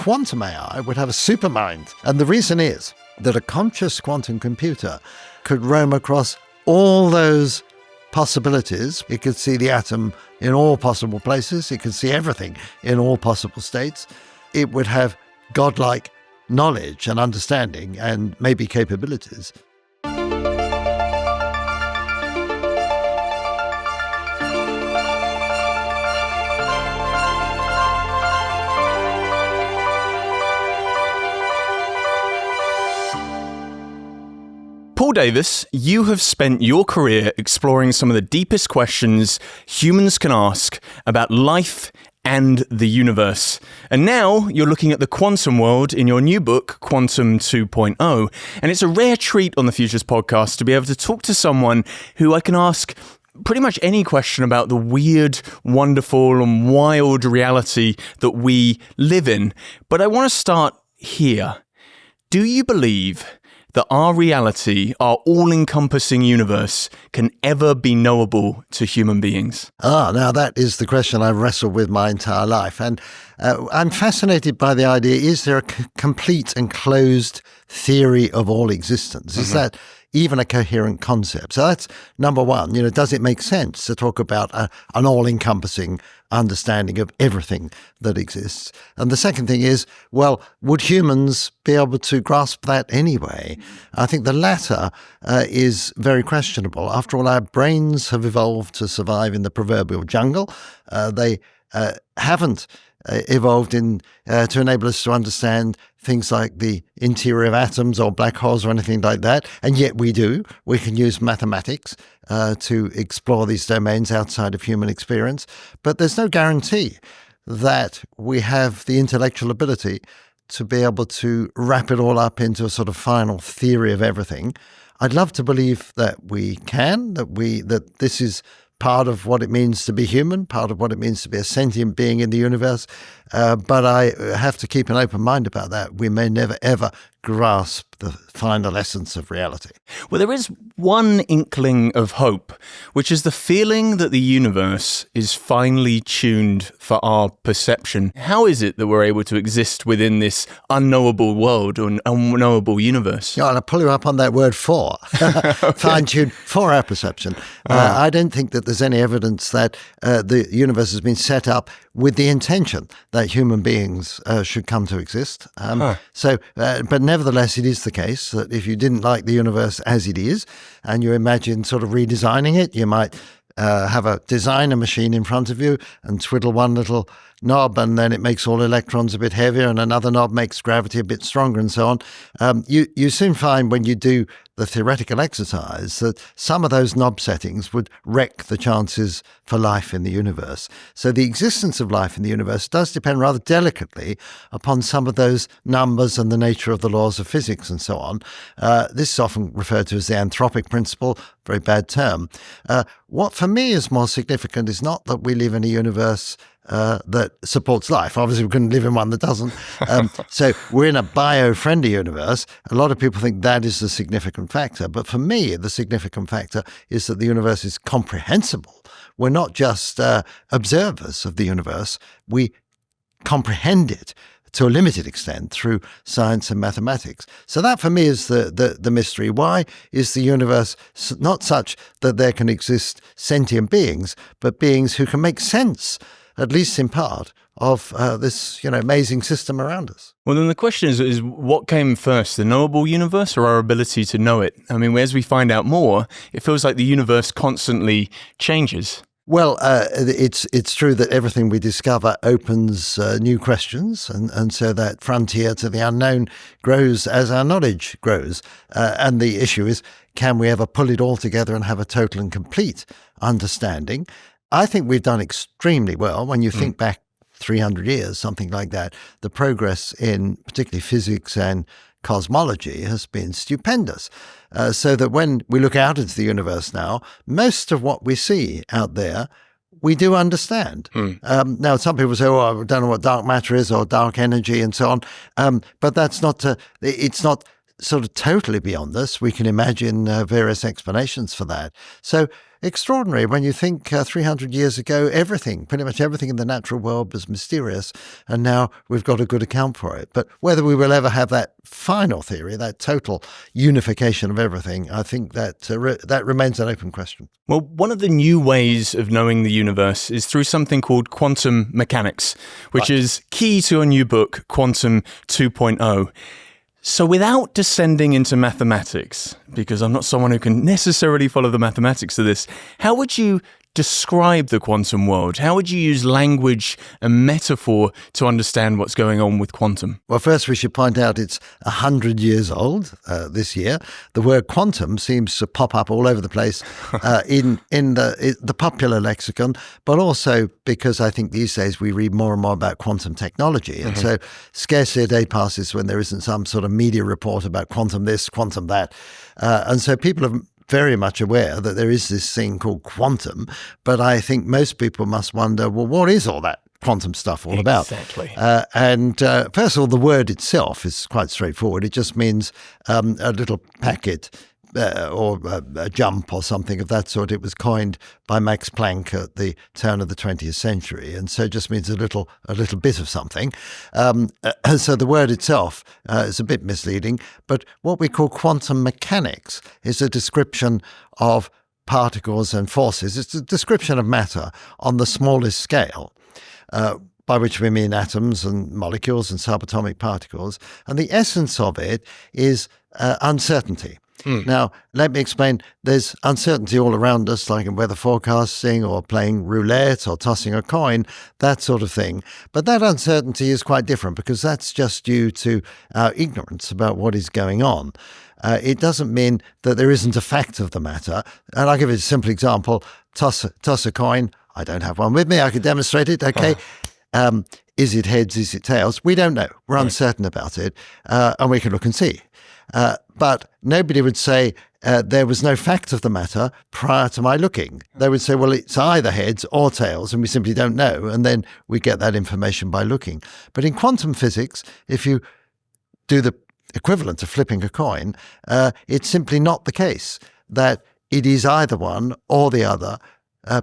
quantum AI would have a supermind. And the reason is that a conscious quantum computer could roam across all those possibilities. It could see the atom in all possible places. It could see everything in all possible states. It would have godlike knowledge and understanding and maybe capabilities. Paul Davies, you have spent your career exploring some of the deepest questions humans can ask about life and the universe. And now you're looking at the quantum world in your new book, Quantum 2.0. And it's a rare treat on the Futures podcast to be able to talk to someone who I can ask pretty much any question about the weird, wonderful, and wild reality that we live in. But I want to start here. Do you believe that our reality, our all-encompassing universe, can ever be knowable to human beings? Now that is the question I've wrestled with my entire life. And I'm fascinated by the idea, is there a complete and closed theory of all existence? Is that even a coherent concept? So that's number one. Does it make sense to talk about an all-encompassing understanding of everything that exists? And the second thing is, well, would humans be able to grasp that anyway? I think the latter is very questionable. After all, our brains have evolved to survive in the proverbial jungle. They haven't evolved to enable us to understand things like the interior of atoms or black holes or anything like that, and yet we do. We can use mathematics to explore these domains outside of human experience, but there's no guarantee that we have the intellectual ability to be able to wrap it all up into a sort of final theory of everything. I'd love to believe that we can, that this is part of what it means to be human, part of what it means to be a sentient being in the universe. But I have to keep an open mind about that. We may never, ever grasp the final essence of reality. Well, there is one inkling of hope, which is the feeling that the universe is finely tuned for our perception. How is it that we're able to exist within this unknowable world or unknowable universe? Yeah, and I'll pull you up on that word "for," fine-tuned for our perception. I don't think that there's any evidence that the universe has been set up with the intention that human beings should come to exist. But nevertheless, it is the case that if you didn't like the universe as it is, and you imagine sort of redesigning it, you might have a designer machine in front of you and twiddle one little knob, and then it makes all electrons a bit heavier, and another knob makes gravity a bit stronger, and so on. You soon find when you do the theoretical exercise that some of those knob settings would wreck the chances for life in the universe. So the existence of life in the universe does depend rather delicately upon some of those numbers and the nature of the laws of physics and so on. This is often referred to as the anthropic principle, very bad term. What for me is more significant is not that we live in a universe that supports life. Obviously, we couldn't live in one that doesn't. So we're in a biofriendly universe. A lot of people think that is the significant factor. But for me, the significant factor is that the universe is comprehensible. We're not just observers of the universe. We comprehend it to a limited extent through science and mathematics. So that for me is the mystery. Why is the universe not such that there can exist sentient beings, but beings who can make sense, at least in part, of this amazing system around us? Well, then the question is what came first, the knowable universe or our ability to know it? I mean, as we find out more, it feels like the universe constantly changes. Well, it's true that everything we discover opens new questions, and so that frontier to the unknown grows as our knowledge grows. And the issue is, can we ever pull it all together and have a total and complete understanding? I think we've done extremely well. When you think back 300 years, something like that, the progress in particularly physics and cosmology has been stupendous. So that when we look out into the universe now, most of what we see out there, we do understand. Now, some people say, I don't know what dark matter is or dark energy and so on. But that's not, it's not sort of totally beyond us. We can imagine various explanations for that. So extraordinary when you think 300 years ago, pretty much everything in the natural world was mysterious, and now we've got a good account for it. But whether we will ever have that final theory, that total unification of everything, I think that remains an open question. Well, one of the new ways of knowing the universe is through something called quantum mechanics, which is key to your new book, Quantum 2.0. So without descending into mathematics, because I'm not someone who can necessarily follow the mathematics of this, how would you describe the quantum world? How would you use language and metaphor to understand what's going on with quantum? Well, first we should point out it's 100 years old this year. The word quantum seems to pop up all over the place in the popular lexicon, but also because I think these days we read more and more about quantum technology. And so scarcely a day passes when there isn't some sort of media report about quantum this, quantum that. And so people have very much aware that there is this thing called quantum, but I think most people must wonder, well, what is all that quantum stuff all about? Exactly. First of all, the word itself is quite straightforward. It just means a little packet or a jump or something of that sort. It was coined by Max Planck at the turn of the 20th century, and so it just means a little bit of something. So the word itself is a bit misleading, but what we call quantum mechanics is a description of particles and forces. It's a description of matter on the smallest scale, by which we mean atoms and molecules and subatomic particles, and the essence of it is uncertainty. Now, let me explain. There's uncertainty all around us, like in weather forecasting or playing roulette or tossing a coin, that sort of thing. But that uncertainty is quite different because that's just due to our ignorance about what is going on. It doesn't mean that there isn't a fact of the matter. And I'll give you a simple example. Toss a coin. I don't have one with me. I could demonstrate it. Okay. Is it heads? Is it tails? We don't know. We're uncertain about it. And we can look and see. But nobody would say there was no fact of the matter prior to my looking. They would say, well, it's either heads or tails, and we simply don't know. And then we get that information by looking. But in quantum physics, if you do the equivalent of flipping a coin, it's simply not the case that it is either one or the other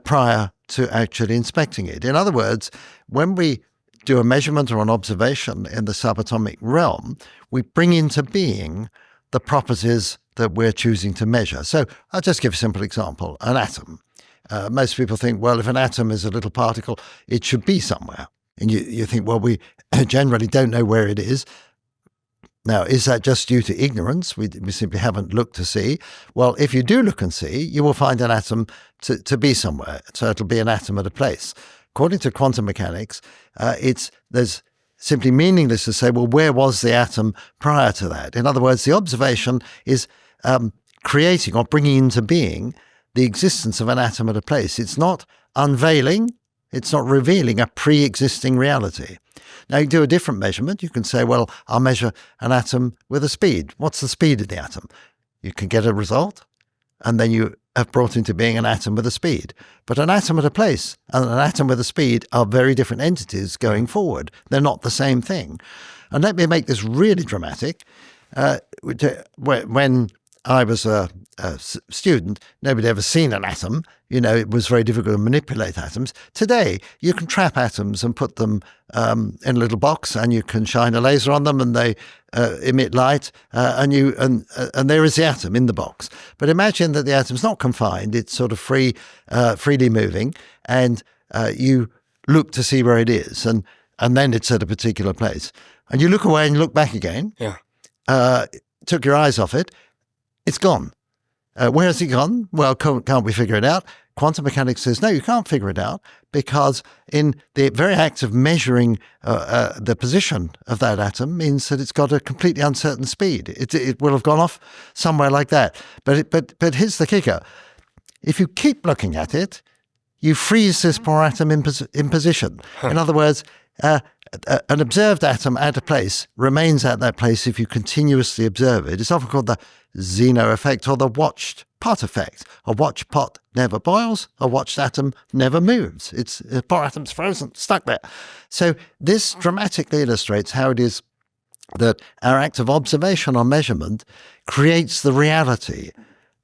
prior to actually inspecting it. In other words, when we do a measurement or an observation in the subatomic realm, we bring into being the properties that we're choosing to measure. So I'll just give a simple example, an atom. Most people think, well, if an atom is a little particle, it should be somewhere. And you think, well, we generally don't know where it is. Now, is that just due to ignorance? We simply haven't looked to see. Well, if you do look and see, you will find an atom to be somewhere. So it'll be an atom at a place. According to quantum mechanics, there's simply meaningless to say, well, where was the atom prior to that? In other words, the observation is creating or bringing into being the existence of an atom at a place. It's not unveiling, it's not revealing a pre-existing reality. Now, you do a different measurement. You can say, well, I'll measure an atom with a speed. What's the speed of the atom? You can get a result, and then you have brought into being an atom with a speed. But an atom at a place and an atom with a speed are very different entities going forward. They're not the same thing. And let me make this really dramatic. When I was a student, nobody had ever seen an atom. It was very difficult to manipulate atoms. Today, you can trap atoms and put them in a little box, and you can shine a laser on them, and they emit light, and there is the atom in the box. But imagine that the atom's not confined; it's sort of freely moving, and you look to see where it is, and then it's at a particular place, and you look away and you look back again. Yeah. Took your eyes off it. It's gone. Where has it gone? Well, can't we figure it out? Quantum mechanics says, no, you can't figure it out, because in the very act of measuring the position of that atom means that it's got a completely uncertain speed. It will have gone off somewhere like that. But here's the kicker. If you keep looking at it, you freeze this poor atom in position. In other words, an observed atom at a place remains at that place if you continuously observe it. It's often called the Zeno effect or the watched pot effect. A watched pot never boils, a watched atom never moves. The poor atom's frozen, stuck there. So this dramatically illustrates how it is that our act of observation or measurement creates the reality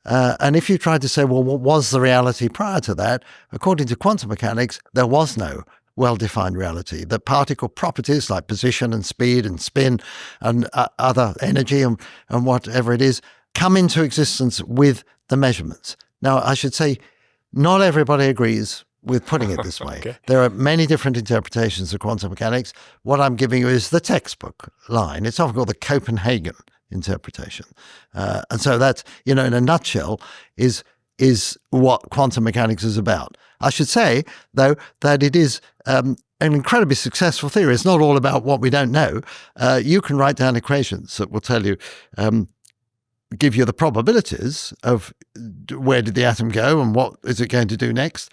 And if you tried to say, well, what was the reality prior to that? According to quantum mechanics, there was no well-defined reality. The particle properties like position and speed and spin and other energy and whatever it is come into existence with the measurements. Now, I should say, not everybody agrees with putting it this way. Okay. There are many different interpretations of quantum mechanics. What I'm giving you is the textbook line. It's often called the Copenhagen interpretation. And so that's, in a nutshell, is what quantum mechanics is about. I should say, though, that it is an incredibly successful theory. It's not all about what we don't know. You can write down equations that will tell you, give you the probabilities of where did the atom go and what is it going to do next.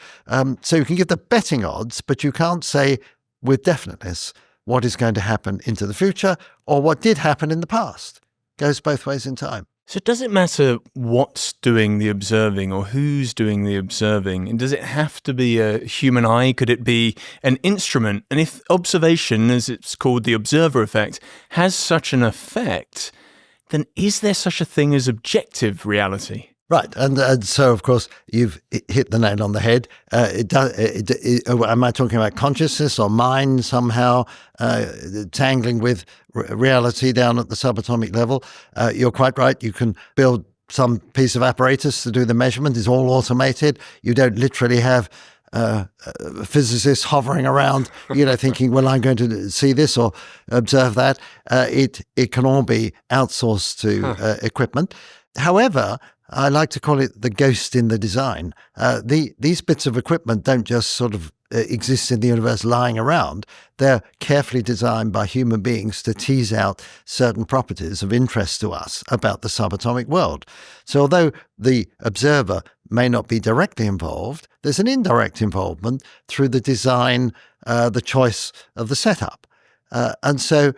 So you can give the betting odds, but you can't say with definiteness what is going to happen into the future or what did happen in the past. Goes both ways in time. So does it matter what's doing the observing or who's doing the observing? And does it have to be a human eye? Could it be an instrument? And if observation, as it's called the observer effect, has such an effect, then is there such a thing as objective reality? Right, and so of course you've hit the nail on the head. Am I talking about consciousness or mind somehow tangling with reality down at the subatomic level? You're quite right. You can build some piece of apparatus to do the measurement. It's all automated. You don't literally have physicists hovering around, thinking, well, I'm going to see this or observe that. It can all be outsourced to equipment. However, I like to call it the ghost in the design. These bits of equipment don't just sort of exist in the universe lying around. They're carefully designed by human beings to tease out certain properties of interest to us about the subatomic world. So although the observer may not be directly involved, there's an indirect involvement through the design, the choice of the setup. And so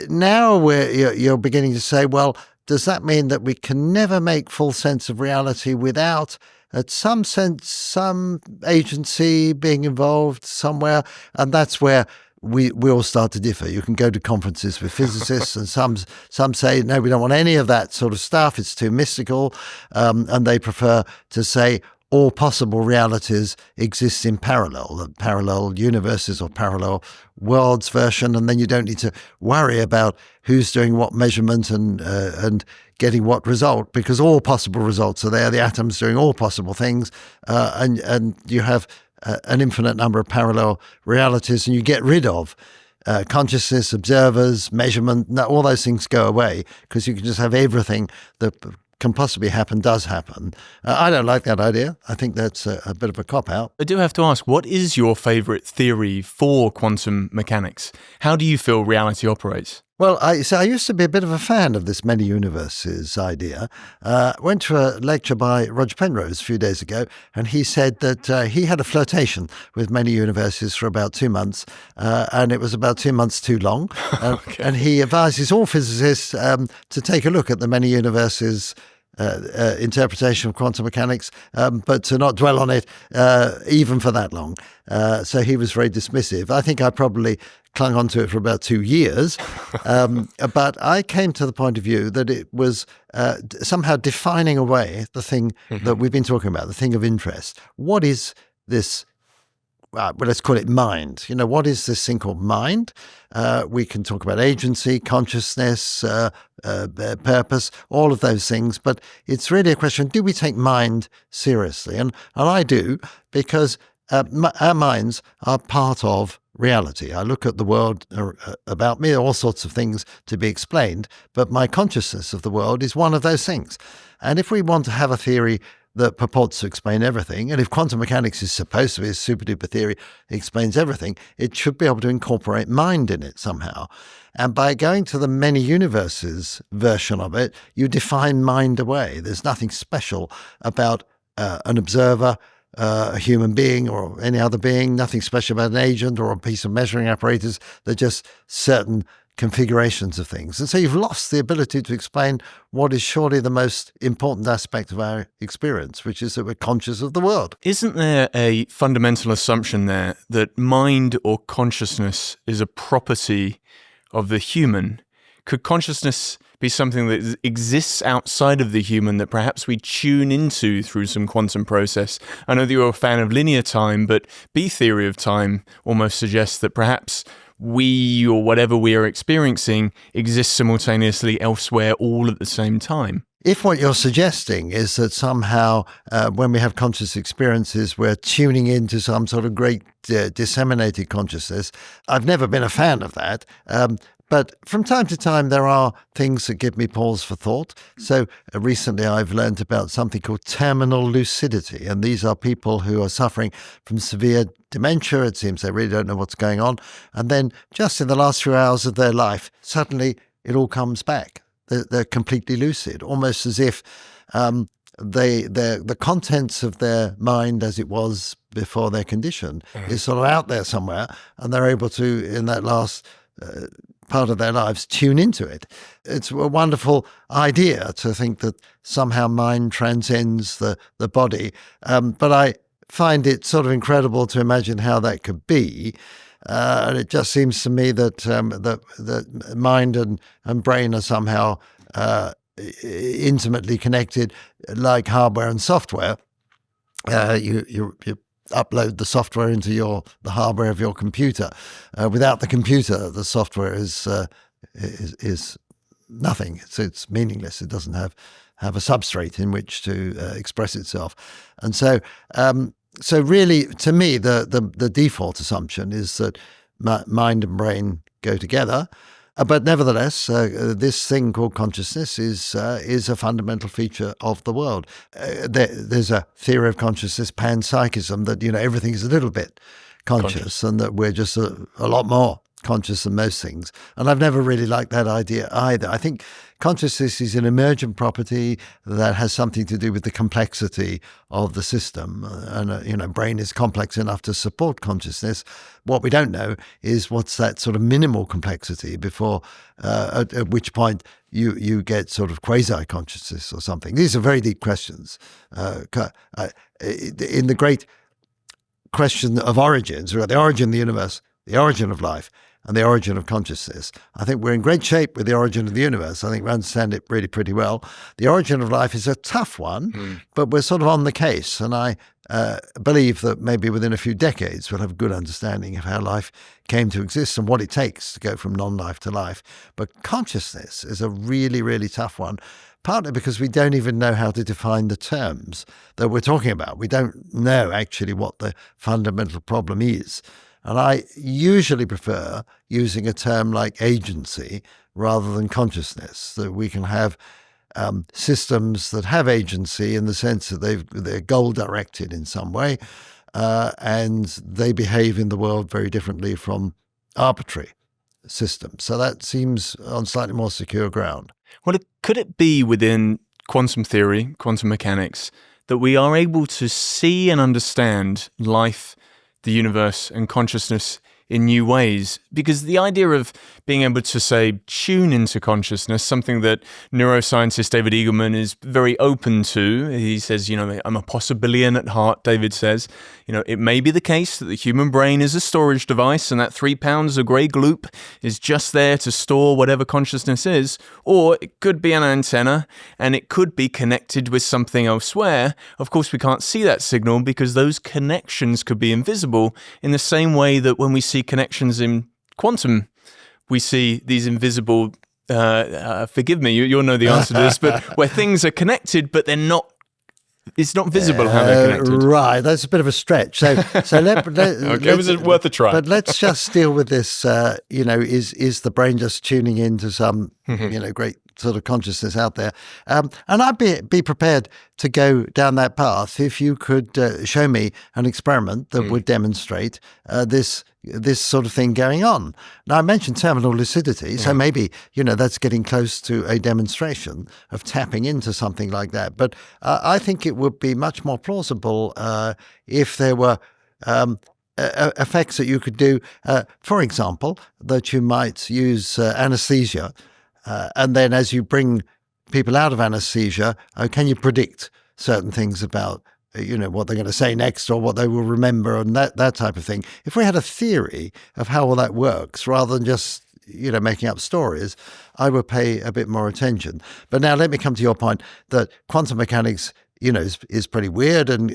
now you're beginning to say, well, does that mean that we can never make full sense of reality without, at some sense, some agency being involved somewhere? And that's where we all start to differ. You can go to conferences with physicists and some say, no, we don't want any of that sort of stuff. It's too mystical. And they prefer to say all possible realities exist in parallel universes or parallel worlds version, and then you don't need to worry about who's doing what measurement and getting what result, because all possible results are there. The atom's doing all possible things, and you have an infinite number of parallel realities, and you get rid of consciousness, observers, measurement. All those things go away because you can just have everything that can possibly happen does happen. I don't like that idea. I think that's a bit of a cop-out. I do have to ask, what is your favourite theory for quantum mechanics? How do you feel reality operates? Well, I used to be a bit of a fan of this many universes idea. Went to a lecture by Roger Penrose a few days ago, and he said that he had a flirtation with many universes for about 2 months, and it was about 2 months too long. Okay. And he advises all physicists to take a look at the many universes interpretation of quantum mechanics, but to not dwell on it even for that long. So he was very dismissive. I think I probably clung on to it for about 2 years, but I came to the point of view that it was somehow defining away the thing that we've been talking about, the thing of interest. What is this? Well, let's call it mind. What is this thing called mind? We can talk about agency, consciousness, purpose, all of those things. But it's really a question, do we take mind seriously? And I do, because our minds are part of reality. I look at the world about me, all sorts of things to be explained, but my consciousness of the world is one of those things. And if we want to have a theory that purports to explain everything, and if quantum mechanics is supposed to be a super-duper theory that explains everything, it should be able to incorporate mind in it somehow. And by going to the many universes version of it, you define mind away. There's nothing special about an observer, a human being or any other being, nothing special about an agent or a piece of measuring apparatus. They're just certain configurations of things. And so you've lost the ability to explain what is surely the most important aspect of our experience, which is that we're conscious of the world. Isn't there a fundamental assumption there that mind or consciousness is a property of the human? Could consciousness be something that exists outside of the human that perhaps we tune into through some quantum process? I know that you're a fan of linear time, but B theory of time almost suggests that perhaps we, or whatever we are experiencing, exists simultaneously elsewhere all at the same time. If what you're suggesting is that somehow when we have conscious experiences, we're tuning into some sort of great disseminated consciousness, I've never been a fan of that. But from time to time, there are things that give me pause for thought. So recently I've learned about something called terminal lucidity. And these are people who are suffering from severe dementia. It seems they really don't know what's going on. And then just in the last few hours of their life, suddenly it all comes back. They're completely lucid, almost as if the contents of their mind as it was before their condition is sort of out there somewhere, and they're able to, in that last part of their lives, tune into it. It's a wonderful idea to think that somehow mind transcends the body, but I find it sort of incredible to imagine how that could be. And it just seems to me that that mind and brain are somehow intimately connected, like hardware and software. You upload the software into the hardware of your computer. Without the computer, the software is nothing. It's meaningless. It doesn't have a substrate in which to express itself, and so. So really, to me, the default assumption is that mind and brain go together. But nevertheless, this thing called consciousness is a fundamental feature of the world. There's a theory of consciousness, panpsychism, that everything is a little bit conscious and that we're just a lot more conscious than most things. And I've never really liked that idea either. I think consciousness is an emergent property that has something to do with the complexity of the system. And, brain is complex enough to support consciousness. What we don't know is what's that sort of minimal complexity before, at which point you get sort of quasi-consciousness or something. These are very deep questions. In the great question of origins, we've got the origin of the universe, the origin of life, and the origin of consciousness. I think we're in great shape with the origin of the universe. I think we understand it really pretty well. The origin of life is a tough one, but we're sort of on the case. And I believe that maybe within a few decades, we'll have a good understanding of how life came to exist and what it takes to go from non-life to life. But consciousness is a really, really tough one, partly because we don't even know how to define the terms that we're talking about. We don't know actually what the fundamental problem is. And I usually prefer using a term like agency rather than consciousness, that we can have systems that have agency in the sense that they're goal-directed in some way, and they behave in the world very differently from arbitrary systems. So that seems on slightly more secure ground. Well, could it be within quantum theory, quantum mechanics, that we are able to see and understand life, the universe, and consciousness in new ways? Because the idea of being able to, say, tune into consciousness, something that neuroscientist David Eagleman is very open to. He says, I'm a possibilian at heart, David says. It may be the case that the human brain is a storage device and that 3 pounds of grey gloop is just there to store whatever consciousness is, or it could be an antenna and it could be connected with something elsewhere. Of course, we can't see that signal because those connections could be invisible, in the same way that when we see connections in quantum, we see these invisible, forgive me, you'll know the answer to this, but where things are connected, but they're not, it's not visible how they're connected. Right, that's a bit of a stretch. So okay, it was worth a try. But let's just deal with this, is the brain just tuning into some, great sort of consciousness out there? And I'd be prepared to go down that path if you could show me an experiment that would demonstrate this sort of thing going on. Now, I mentioned terminal lucidity, so maybe, that's getting close to a demonstration of tapping into something like that. But I think it would be much more plausible if there were effects that you could do, for example, that you might use anesthesia, and then as you bring people out of anesthesia, can you predict certain things about what they're going to say next or what they will remember and that type of thing. If we had a theory of how all that works, rather than just, making up stories, I would pay a bit more attention. But now let me come to your point that quantum mechanics, is pretty weird, and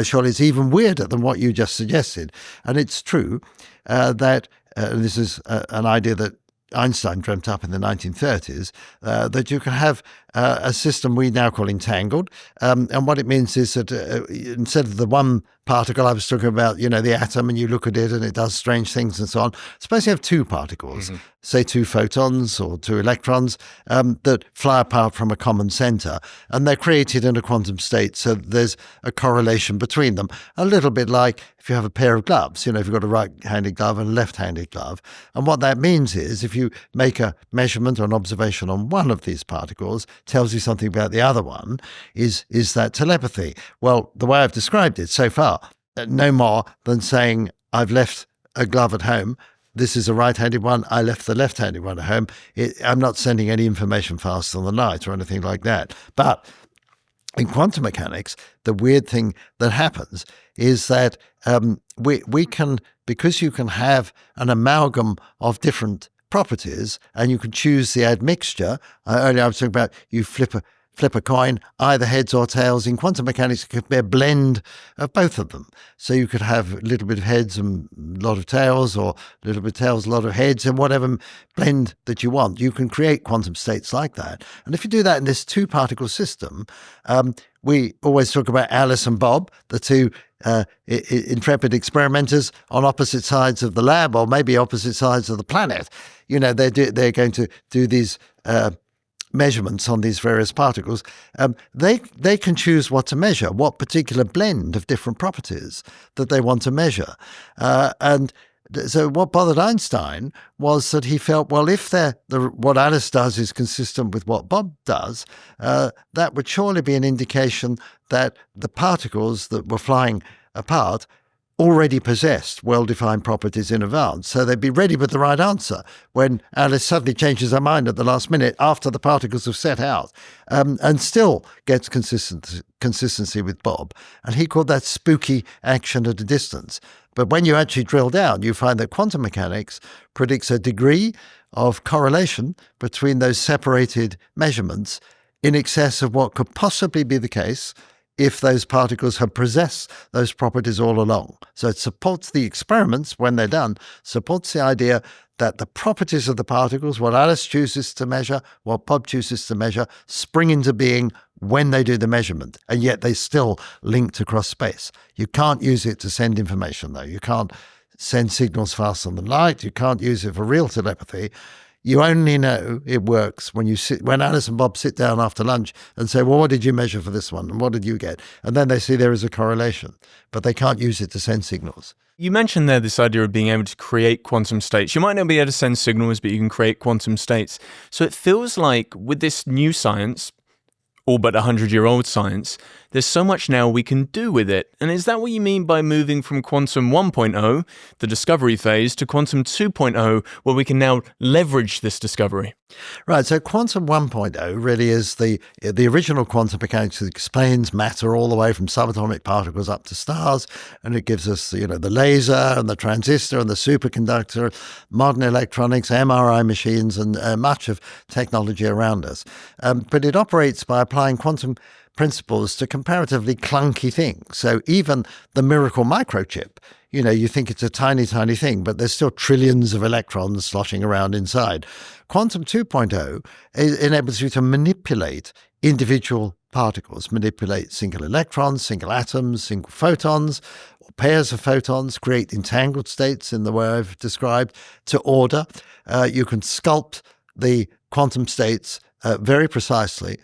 surely it's even weirder than what you just suggested. And it's true that this is an idea that Einstein dreamt up in the 1930s, that you can have a system we now call entangled. And what it means is that instead of the one particle I was talking about, the atom, and you look at it and it does strange things and so on, suppose you have two particles, say two photons or two electrons, that fly apart from a common center, and they're created in a quantum state, so there's a correlation between them, a little bit like if you have a pair of gloves, if you've got a right-handed glove and a left-handed glove. And what that means is if you make a measurement or an observation on one of these particles, tells you something about the other one, is that telepathy? Well, the way I've described it so far, no more than saying I've left a glove at home, this is a right-handed one, I left the left-handed one at home. I'm not sending any information faster than light or anything like that. But in quantum mechanics, the weird thing that happens is that we can, because you can have an amalgam of different properties and you can choose the admixture. Earlier I was talking about you flip a coin, either heads or tails. In quantum mechanics, it could be a blend of both of them. So you could have a little bit of heads and a lot of tails, or a little bit of tails, a lot of heads, and whatever blend that you want. You can create quantum states like that. And if you do that in this two-particle system, we always talk about Alice and Bob, the two intrepid experimenters on opposite sides of the lab, or maybe opposite sides of the planet. They're going to do these measurements on these various particles. They can choose what to measure, what particular blend of different properties that they want to measure. And so what bothered Einstein was that he felt, well, if what Alice does is consistent with what Bob does, that would surely be an indication that the particles that were flying apart already possessed well-defined properties in advance. So they'd be ready with the right answer when Alice suddenly changes her mind at the last minute after the particles have set out, and still gets consistency with Bob. And he called that spooky action at a distance. But when you actually drill down, you find that quantum mechanics predicts a degree of correlation between those separated measurements in excess of what could possibly be the case if those particles have possessed those properties all along. So it supports the experiments when they're done, supports the idea that the properties of the particles, what Alice chooses to measure, what Bob chooses to measure, spring into being when they do the measurement, and yet they still linked across space. You can't use it to send information, though. You can't send signals faster than light. You can't use it for real telepathy. You only know it works when Alice and Bob sit down after lunch and say, well, what did you measure for this one? And what did you get? And then they see there is a correlation, but they can't use it to send signals. You mentioned there this idea of being able to create quantum states. You might not be able to send signals, but you can create quantum states. So it feels like with this new science, all but 100-year-old science, there's so much now we can do with it. And is that what you mean by moving from quantum 1.0, the discovery phase, to quantum 2.0, where we can now leverage this discovery? Right, so quantum 1.0 really is the original quantum mechanics that explains matter all the way from subatomic particles up to stars, and it gives us the laser and the transistor and the superconductor, modern electronics, MRI machines, and much of technology around us. But it operates by applying quantum principles to comparatively clunky things. So even the miracle microchip, you think it's a tiny, tiny thing, but there's still trillions of electrons sloshing around inside. Quantum 2.0 enables you to manipulate individual particles, manipulate single electrons, single atoms, single photons, or pairs of photons, create entangled states in the way I've described, to order. You can sculpt the quantum states very precisely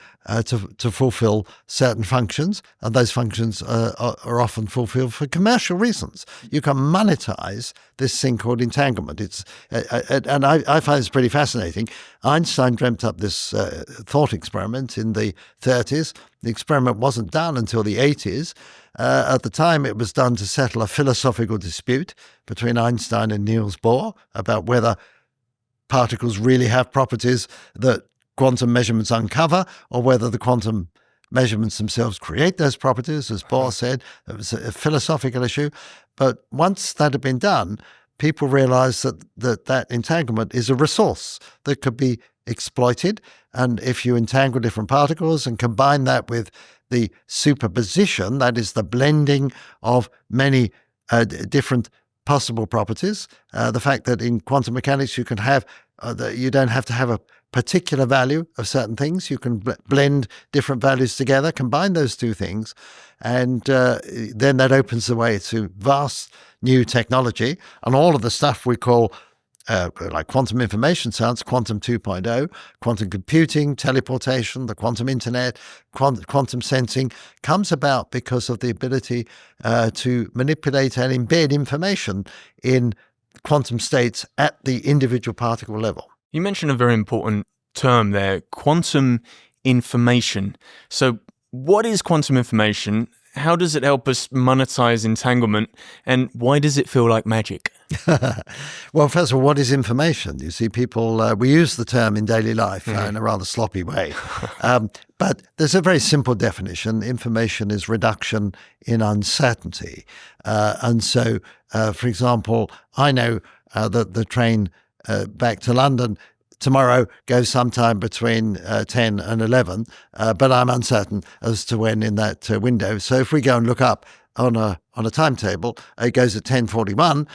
to fulfill certain functions, and those functions are often fulfilled for commercial reasons. You can monetize this thing called entanglement. And I find this pretty fascinating. Einstein dreamt up this thought experiment in the 30s. The experiment wasn't done until the 80s. At the time, it was done to settle a philosophical dispute between Einstein and Niels Bohr about whether particles really have properties that quantum measurements uncover, or whether the quantum measurements themselves create those properties. As Bohr said, it was a philosophical issue. But once that had been done, people realize that entanglement is a resource that could be exploited. And if you entangle different particles and combine that with the superposition, that is the blending of many different possible properties, the fact that in quantum mechanics you can have, you don't have to have a particular value of certain things. You can blend different values together, combine those two things, and then that opens the way to vast new technology and all of the stuff we call like quantum information science, quantum 2.0, quantum computing, teleportation, the quantum internet, quantum sensing comes about because of the ability to manipulate and embed information in quantum states at the individual particle level. You mentioned a very important term there, quantum information. So what is quantum information? How does it help us monetize entanglement? And why does it feel like magic? Well, first of all, what is information? You see, people, we use the term in daily life in a rather sloppy way. But there's a very simple definition. Information is reduction in uncertainty. And so, for example, I know that the train back to London tomorrow goes sometime between 10 and 11, but I'm uncertain as to when in that window. So if we go and look up on a timetable, it goes at 10:41,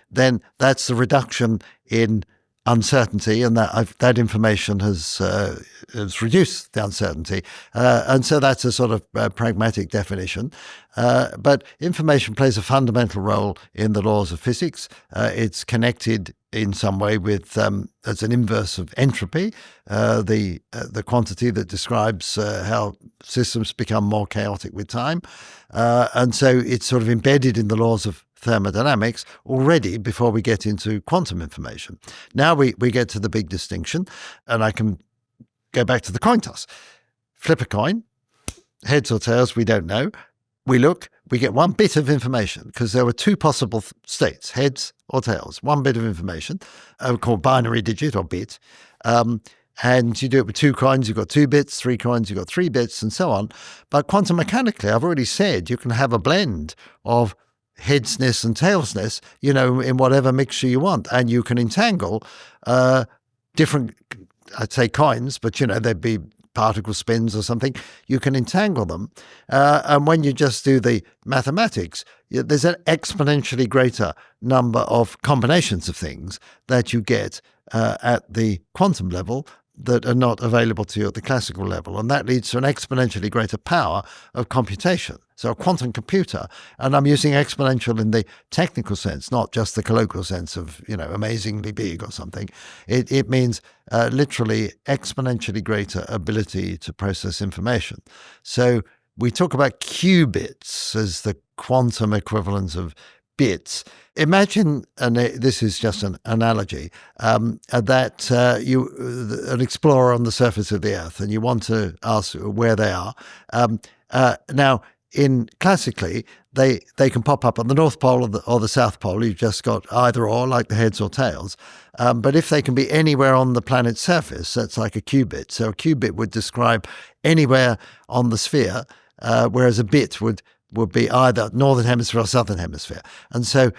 then that's the reduction in uncertainty, and that information has reduced the uncertainty. And so that's a sort of pragmatic definition. But information plays a fundamental role in the laws of physics. It's connected in some way with, as an inverse of entropy, the quantity that describes how systems become more chaotic with time. And so it's sort of embedded in the laws of thermodynamics already before we get into quantum information. Now we get to the big distinction, and I can go back to the coin toss. Flip a coin, heads or tails, we don't know. We look, we get one bit of information because there were two possible states, heads or tails, one bit of information called binary digit or bit. And you do it with two coins, you've got 2 bits, 3 coins, you've got 3 bits, and so on. But quantum mechanically, I've already said you can have a blend of headsness and tailsness, in whatever mixture you want. And you can entangle different, I'd say coins, but, there'd be particle spins or something. You can entangle them. And when you just do the mathematics, there's an exponentially greater number of combinations of things that you get at the quantum level that are not available to you at the classical level. And that leads to an exponentially greater power of computation. So a quantum computer, and I'm using exponential in the technical sense, not just the colloquial sense of, amazingly big or something. It means literally exponentially greater ability to process information. So we talk about qubits as the quantum equivalent of bits. Imagine, and this is just an analogy, that an explorer on the surface of the Earth, and you want to ask where they are. Now, classically, they can pop up on the North Pole or the South Pole. You've just got either or, like the heads or tails. But if they can be anywhere on the planet's surface, that's like a qubit. So a qubit would describe anywhere on the sphere, whereas a bit would be either northern hemisphere or southern hemisphere. And so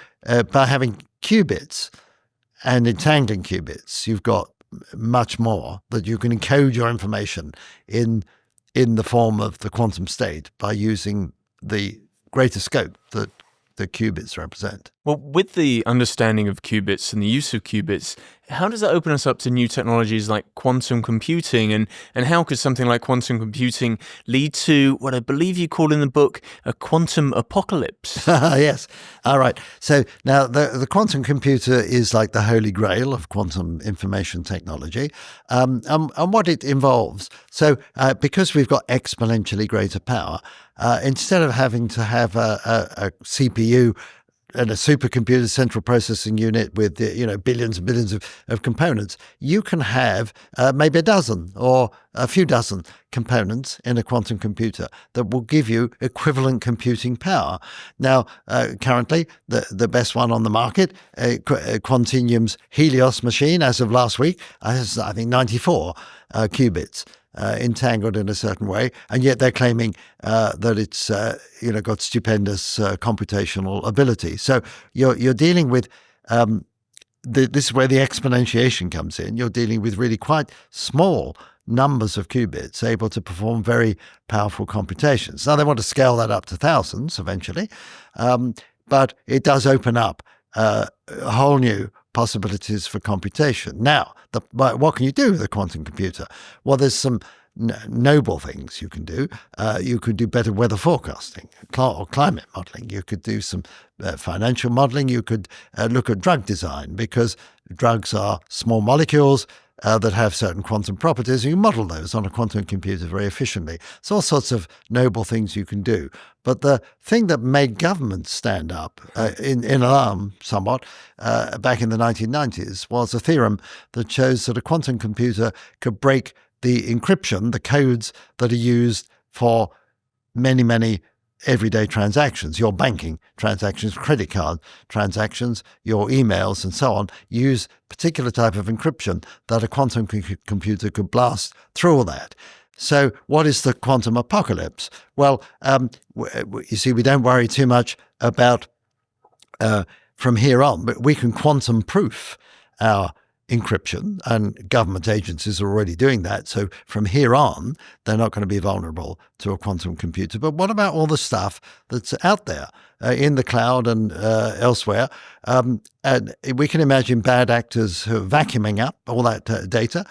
by having qubits and entangling qubits, you've got much more that you can encode your information in the form of the quantum state by using the greater scope that the qubits represent. Well, with the understanding of qubits and the use of qubits, how does that open us up to new technologies like quantum computing? And how could something like quantum computing lead to what I believe you call in the book a quantum apocalypse? Yes. All right. So now the quantum computer is like the holy grail of quantum information technology. And what it involves. So because we've got exponentially greater power, instead of having to have a CPU and a supercomputer central processing unit with billions and billions of components, you can have maybe a dozen or a few dozen components in a quantum computer that will give you equivalent computing power. Now, currently, the best one on the market, Quantinuum's Helios machine, as of last week, has, I think, 94 qubits. Entangled in a certain way, and yet they're claiming that it's got stupendous computational ability. So you're dealing with this is where the exponentiation comes in. You're dealing with really quite small numbers of qubits able to perform very powerful computations. Now, they want to scale that up to thousands eventually, but it does open up whole new possibilities for computation. Now, what can you do with a quantum computer? Well, there's some noble things you can do. You could do better weather forecasting or climate modeling. You could do some financial modeling. You could look at drug design, because drugs are small molecules that have certain quantum properties. You model those on a quantum computer very efficiently. It's all sorts of noble things you can do. But the thing that made governments stand up in alarm somewhat back in the 1990s was a theorem that shows that a quantum computer could break the encryption, the codes that are used for many, many everyday transactions, your banking transactions, credit card transactions, your emails and so on, use particular type of encryption that a quantum computer could blast through all that. So what is the quantum apocalypse? Well, you see, we don't worry too much about from here on, but we can quantum proof our encryption, and government agencies are already doing that. So from here on, they're not going to be vulnerable to a quantum computer. But what about all the stuff that's out there in the cloud and elsewhere? And we can imagine bad actors who are vacuuming up all that data.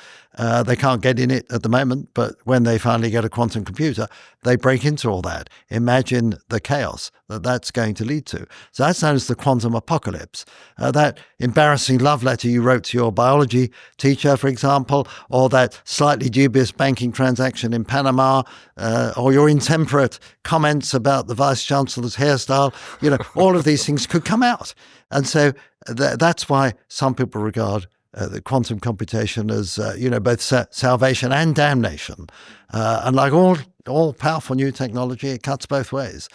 They can't get in it at the moment, but when they finally get a quantum computer, they break into all that. Imagine the chaos that that's going to lead to. So that's known as the quantum apocalypse. That embarrassing love letter you wrote to your biology teacher, for example, or that slightly dubious banking transaction in Panama, or your intemperate comments about the Vice Chancellor's hairstyle, all of these things could come out. And so that's why some people regard the quantum computation as, both salvation and damnation. And like all powerful new technology, it cuts both ways.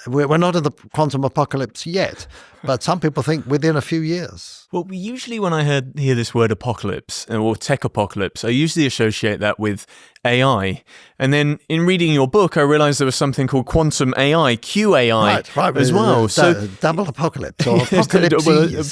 We're not in the quantum apocalypse yet, but some people think within a few years. Well, usually when I hear this word apocalypse or tech apocalypse, I usually associate that with AI. And then in reading your book, I realized there was something called quantum AI, QAI, right, as well. So double apocalypse or apocalypse.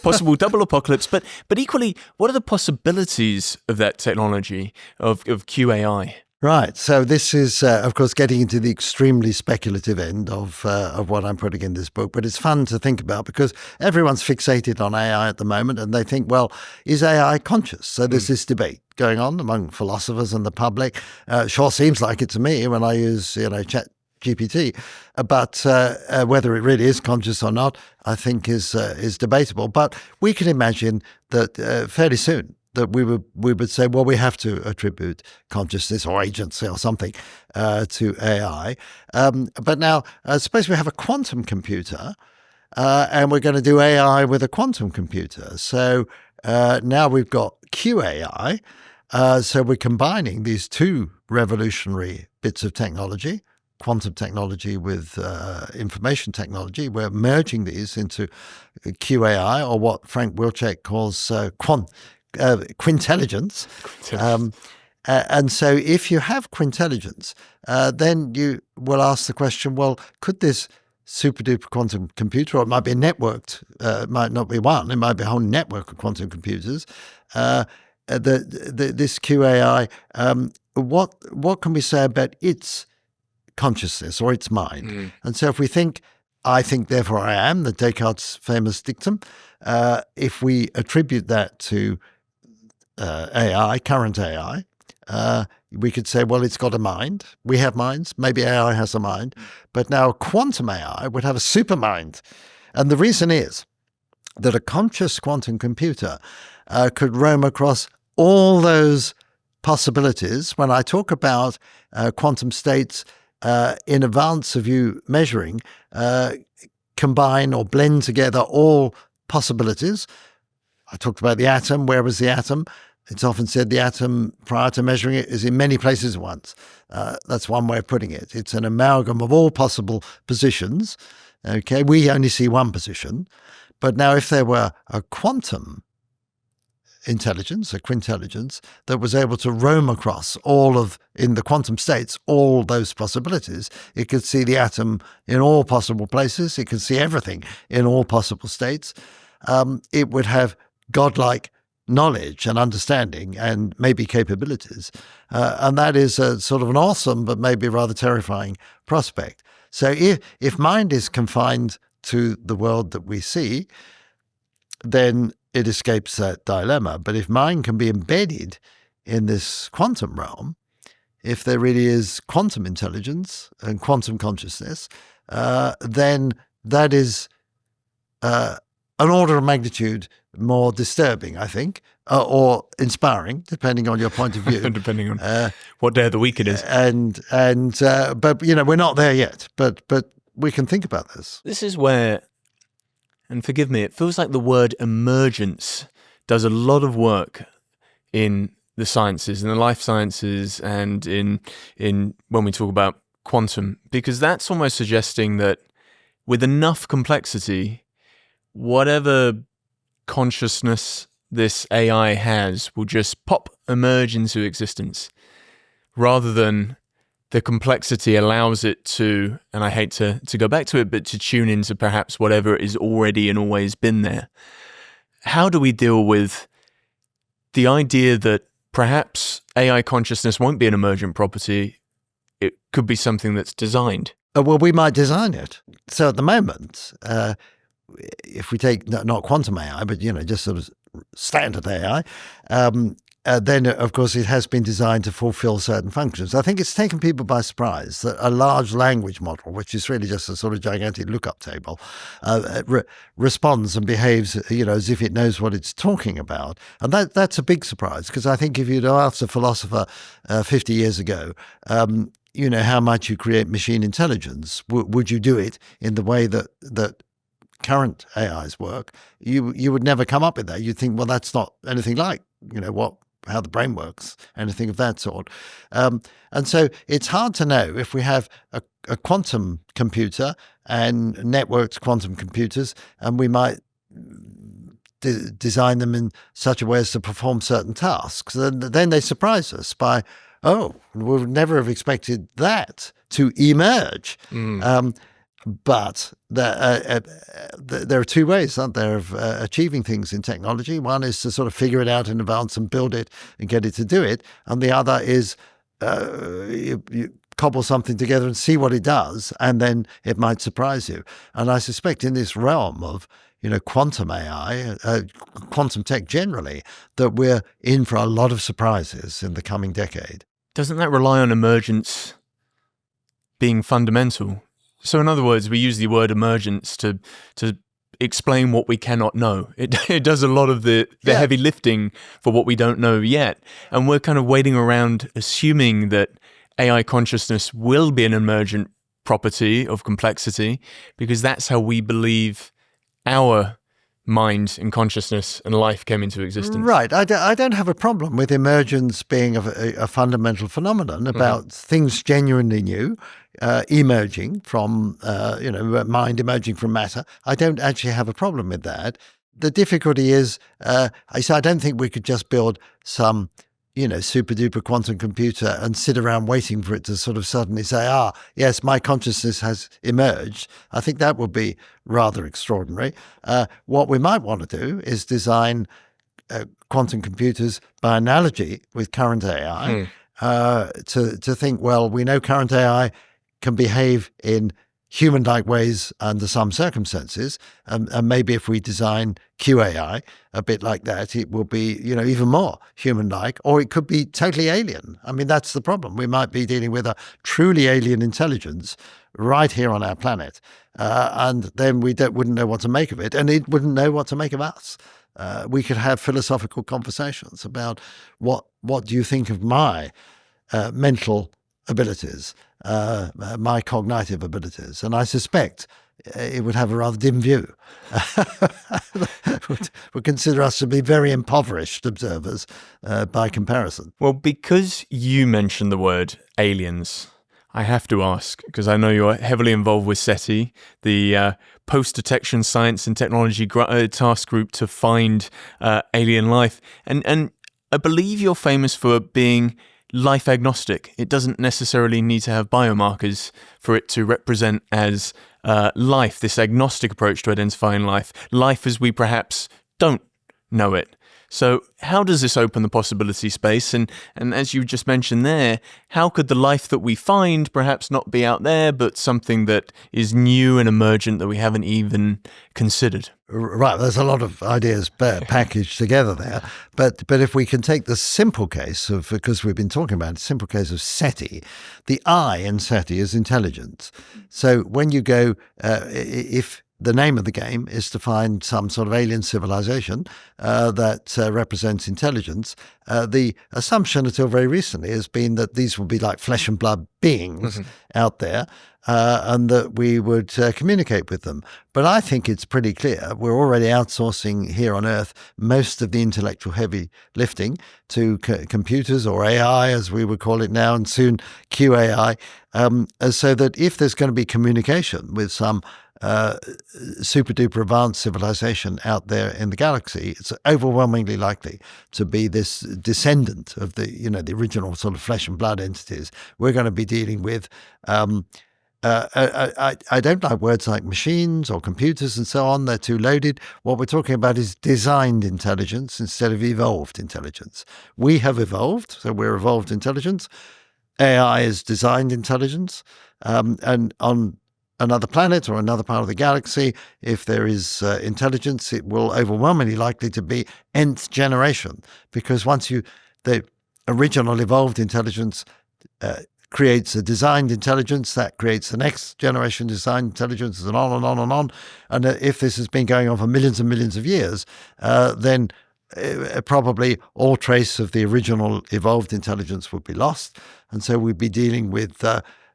Possible double apocalypse. But equally, what are the possibilities of that technology, of QAI? Right. So this is, of course, getting into the extremely speculative end of what I'm putting in this book. But it's fun to think about because everyone's fixated on AI at the moment, and they think, well, is AI conscious? So there's this debate going on among philosophers and the public. Sure seems like it to me when I use, Chat GPT, but whether it really is conscious or not, I think is debatable. But we can imagine that fairly soon, that we would say, well, we have to attribute consciousness or agency or something to AI. But now, suppose we have a quantum computer and we're going to do AI with a quantum computer. So now we've got QAI. So we're combining these two revolutionary bits of technology, quantum technology with information technology. We're merging these into QAI, or what Frank Wilczek calls quintelligence. And so if you have quintelligence, then you will ask the question, well, could this super duper quantum computer, or it might be networked, it might not be one, it might be a whole network of quantum computers, this QAI, what can we say about its consciousness or its mind? And so if we think, I think, therefore I am, the Descartes' famous dictum, if we attribute that to AI, current AI, we could say, well, it's got a mind. We have minds. Maybe AI has a mind. But now quantum AI would have a super mind. And the reason is that a conscious quantum computer could roam across all those possibilities. When I talk about quantum states in advance of you measuring, combine or blend together all possibilities. I talked about the atom. Where was the atom? It's often said the atom, prior to measuring it, is in many places at once. That's one way of putting it. It's an amalgam of all possible positions. Okay, we only see one position. But now if there were a quantum intelligence, a quintelligence, that was able to roam across in the quantum states, all those possibilities, it could see the atom in all possible places. It could see everything in all possible states. it would have godlike knowledge and understanding and maybe capabilities. And that is a sort of an awesome but maybe rather terrifying prospect. So if mind is confined to the world that we see, then it escapes that dilemma. But if mind can be embedded in this quantum realm, if there really is quantum intelligence and quantum consciousness, then that is an order of magnitude more disturbing, I think, or inspiring, depending on your point of view. Depending on what day of the week it is. But we're not there yet. But we can think about this. This is where, and forgive me, it feels like the word emergence does a lot of work in the sciences, in the life sciences, and in when we talk about quantum, because that's almost suggesting that with enough complexity, whatever consciousness this AI has will just emerge into existence, rather than the complexity allows it to, and I hate to go back to it, but to tune into perhaps whatever is already and always been there. How do we deal with the idea that perhaps AI consciousness won't be an emergent property? It could be something that's designed. Well, we might design it. So at the moment, if we take not quantum AI, but just sort of standard AI, then of course it has been designed to fulfill certain functions. I think it's taken people by surprise that a large language model, which is really just a sort of gigantic lookup table, responds and behaves, as if it knows what it's talking about. And that's a big surprise, because I think if you'd asked a philosopher 50 years ago, how might you create machine intelligence? Would you do it in the way that current AIs work? You would never come up with that. You'd think, well, that's not anything like how the brain works, anything of that sort. And so it's hard to know if we have a quantum computer and networked quantum computers, and we might design them in such a way as to perform certain tasks. Then they surprise us by, we would never have expected that to emerge. But there are two ways, aren't there, of achieving things in technology. One is to sort of figure it out in advance and build it and get it to do it. And the other is you cobble something together and see what it does, and then it might surprise you. And I suspect in this realm of quantum AI, quantum tech generally, that we're in for a lot of surprises in the coming decade. Doesn't that rely on emergence being fundamental? So in other words, we use the word emergence to explain what we cannot know. It does a lot of the heavy lifting for what we don't know yet. And we're kind of waiting around assuming that AI consciousness will be an emergent property of complexity, because that's how we believe our mind and consciousness and life came into existence. Right. I don't have a problem with emergence being a fundamental phenomenon about things genuinely new, emerging from, mind emerging from matter. I don't actually have a problem with that. The difficulty is, I don't think we could just build some super duper quantum computer and sit around waiting for it to sort of suddenly say, yes, my consciousness has emerged. I think that would be rather extraordinary. What we might want to do is design quantum computers by analogy with current AI, to think, well, we know current AI can behave in human-like ways under some circumstances, and maybe if we design QAI a bit like that, it will be, even more human-like, or it could be totally alien. I mean, that's the problem. We might be dealing with a truly alien intelligence right here on our planet, and then we wouldn't know what to make of it, and it wouldn't know what to make of us. We could have philosophical conversations about what do you think of my mental abilities, my cognitive abilities, and I suspect it would have a rather dim view. would consider us to be very impoverished observers by comparison. Well, because you mentioned the word aliens, I have to ask, because I know you're heavily involved with SETI, the Post-Detection Science and Technology Task Group to find alien life, and I believe you're famous for being life agnostic. It doesn't necessarily need to have biomarkers for it to represent as life, this agnostic approach to identifying life as we perhaps don't know it. So how does this open the possibility space? And as you just mentioned there, how could the life that we find perhaps not be out there, but something that is new and emergent that we haven't even considered? Right, there's a lot of ideas packaged together there. But if we can take the simple case of, because we've been talking about the simple case of SETI, the I in SETI is intelligence. So when you go, if the name of the game is to find some sort of alien civilization that represents intelligence, the assumption until very recently has been that these would be like flesh and blood beings out there, and that we would communicate with them. But I think it's pretty clear we're already outsourcing here on Earth most of the intellectual heavy lifting to computers, or AI as we would call it now, and soon QAI, so that if there's going to be communication with some super duper advanced civilization out there in the galaxy, it's overwhelmingly likely to be this descendant of the original sort of flesh and blood entities we're going to be dealing with. I don't like words like machines or computers and so on. They're too loaded. What we're talking about is designed intelligence instead of evolved intelligence. We have evolved, so we're evolved intelligence. AI is designed intelligence, and on another planet or another part of the galaxy, if there is intelligence, it will overwhelmingly likely to be nth generation, because once the original evolved intelligence creates a designed intelligence, that creates the next generation designed intelligence, and on and on and on. And if this has been going on for millions and millions of years, then probably all trace of the original evolved intelligence would be lost. And so we'd be dealing with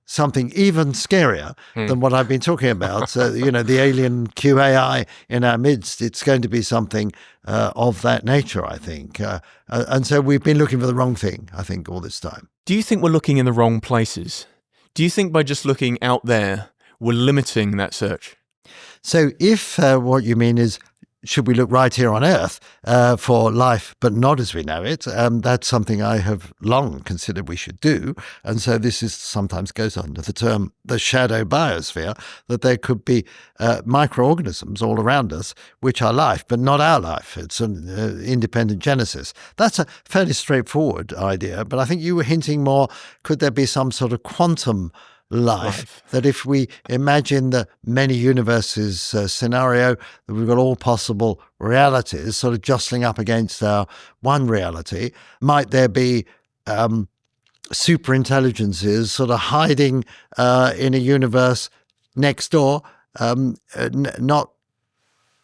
something even scarier than what I've been talking about. So, the alien QAI in our midst, it's going to be something of that nature, I think. And so we've been looking for the wrong thing, I think, all this time. Do you think we're looking in the wrong places? Do you think by just looking out there, we're limiting that search? So if what you mean is, should we look right here on Earth for life, but not as we know it? That's something I have long considered we should do. And so this sometimes goes under the term the shadow biosphere, that there could be microorganisms all around us which are life, but not our life. It's an independent genesis. That's a fairly straightforward idea, but I think you were hinting more, could there be some sort of quantum life, that if we imagine the many universes scenario, that we've got all possible realities sort of jostling up against our one reality, might there be super intelligences sort of hiding in a universe next door, not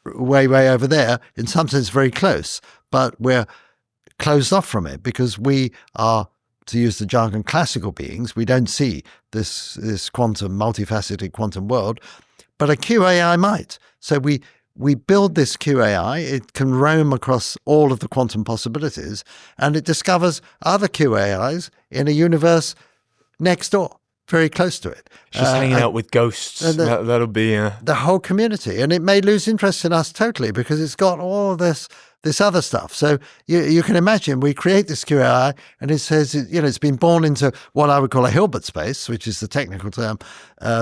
way over there, in some sense very close, but we're closed off from it because we are, to use the jargon, classical beings. We don't see this quantum, multifaceted quantum world, but a QAI might. So we build this QAI, it can roam across all of the quantum possibilities, and it discovers other QAIs in a universe next door, very close to it. Just hanging out with ghosts. That'll be the whole community. And it may lose interest in us totally because it's got all this other stuff. So you can imagine we create this QAI and it says, it's been born into what I would call a Hilbert space, which is the technical term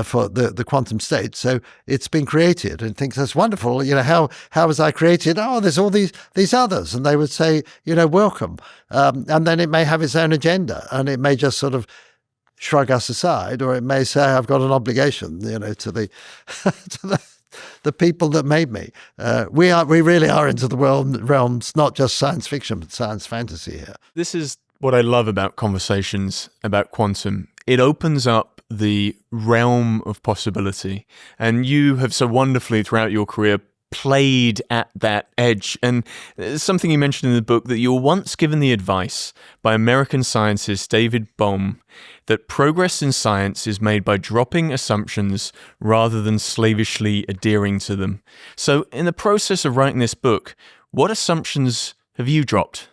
for the quantum state. So it's been created and thinks that's wonderful. How was I created? Oh, there's all these others. And they would say, welcome. And then it may have its own agenda and it may just sort of shrug us aside, or it may say, I've got an obligation, to the people that made me. We really are into the realms, not just science fiction, but science fantasy here. This is what I love about conversations about quantum. It opens up the realm of possibility. And you have so wonderfully throughout your career played at that edge. And something you mentioned in the book, that you were once given the advice by American scientist David Bohm that progress in science is made by dropping assumptions rather than slavishly adhering to them. So in the process of writing this book, what assumptions have you dropped?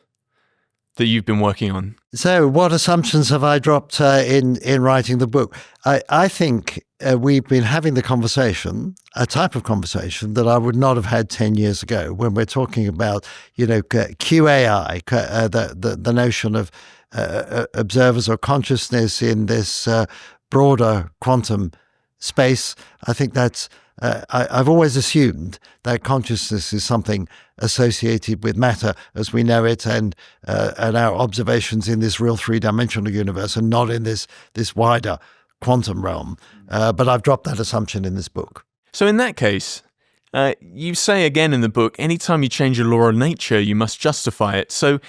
that you've been working on? So what assumptions have I dropped in writing the book? I think we've been having the conversation, a type of conversation that I would not have had 10 years ago when we're talking about, QAI, the notion of observers or consciousness in this broader quantum space. I think that's I've always assumed that consciousness is something associated with matter as we know it, and our observations in this real three-dimensional universe, and not in this wider quantum realm. But I've dropped that assumption in this book. So in that case, you say again in the book, anytime you change a law of nature, you must justify it. So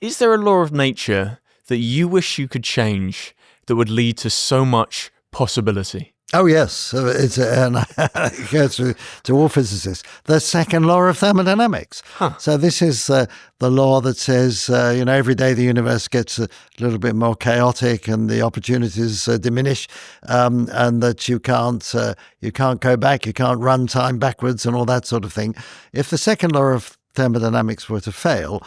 is there a law of nature that you wish you could change that would lead to so much possibility? Oh, yes. And it goes to all physicists. The second law of thermodynamics. So this is the law that says, every day the universe gets a little bit more chaotic and the opportunities diminish, and that you can't go back, you can't run time backwards and all that sort of thing. If the second law of thermodynamics were to fail,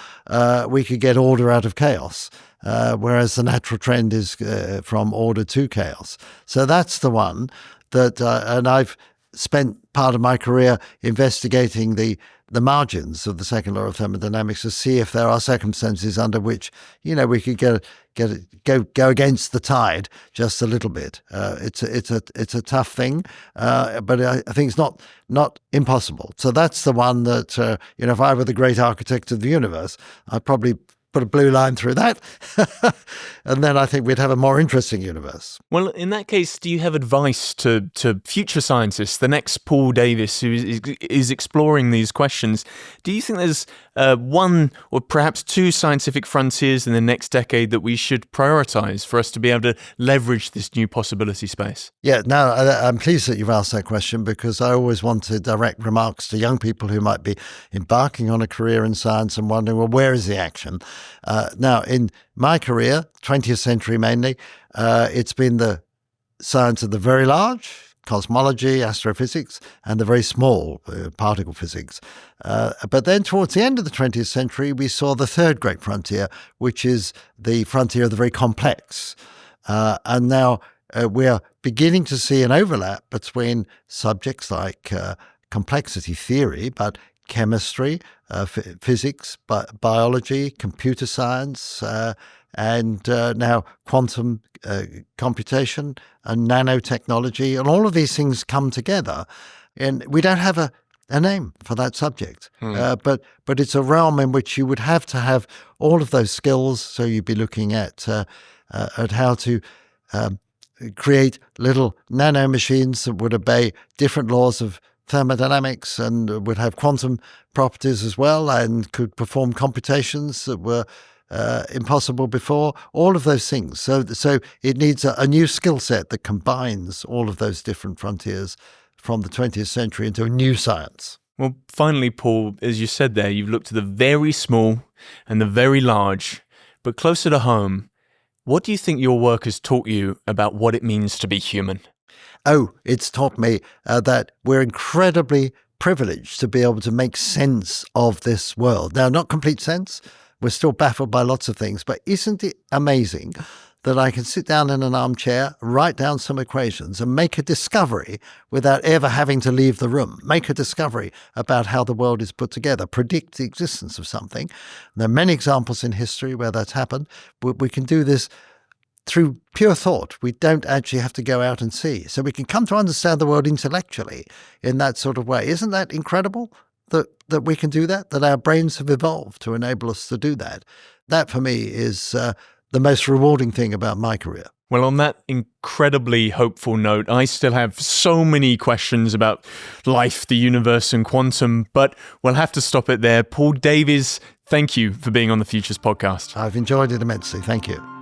we could get order out of chaos. Whereas the natural trend is from order to chaos. So that's the one that, and I've spent part of my career investigating the margins of the second law of thermodynamics to see if there are circumstances under which, we could go against the tide just a little bit. It's a tough thing, but I think it's not impossible. So that's the one that, if I were the great architect of the universe, I'd probably put a blue line through that, and then I think we'd have a more interesting universe. Well, in that case, do you have advice to future scientists, the next Paul Davies who is exploring these questions? Do you think there's one or perhaps two scientific frontiers in the next decade that we should prioritize for us to be able to leverage this new possibility space? Yeah, no, I'm pleased that you've asked that question, because I always want to direct remarks to young people who might be embarking on a career in science and wondering, well, where is the action? Now, in my career, 20th century mainly, it's been the science of the very large, cosmology, astrophysics, and the very small, particle physics. But then towards the end of the 20th century, we saw the third great frontier, which is the frontier of the very complex. And now we're beginning to see an overlap between subjects like complexity theory, but chemistry, physics, biology, computer science, and now quantum computation and nanotechnology, and all of these things come together. And we don't have a name for that subject, but it's a realm in which you would have to have all of those skills. So you'd be looking at how to create little nano machines that would obey different laws of thermodynamics and would have quantum properties as well, and could perform computations that were impossible before, all of those things. So it needs a new skill set that combines all of those different frontiers from the 20th century into a new science. Well, finally, Paul, as you said there, you've looked at the very small and the very large, but closer to home, what do you think your work has taught you about what it means to be human? Oh, it's taught me that we're incredibly privileged to be able to make sense of this world. Now, not complete sense. We're still baffled by lots of things, but isn't it amazing that I can sit down in an armchair, write down some equations, and make a discovery without ever having to leave the room, make a discovery about how the world is put together, predict the existence of something. There are many examples in history where that's happened. We can do this through pure thought. We don't actually have to go out and see. So we can come to understand the world intellectually in that sort of way. Isn't that incredible that we can do that our brains have evolved to enable us to do that? That, for me, is the most rewarding thing about my career. Well, on that incredibly hopeful note, I still have so many questions about life, the universe, and quantum, but we'll have to stop it there. Paul Davies, thank you for being on the Futures podcast. I've enjoyed it immensely. Thank you.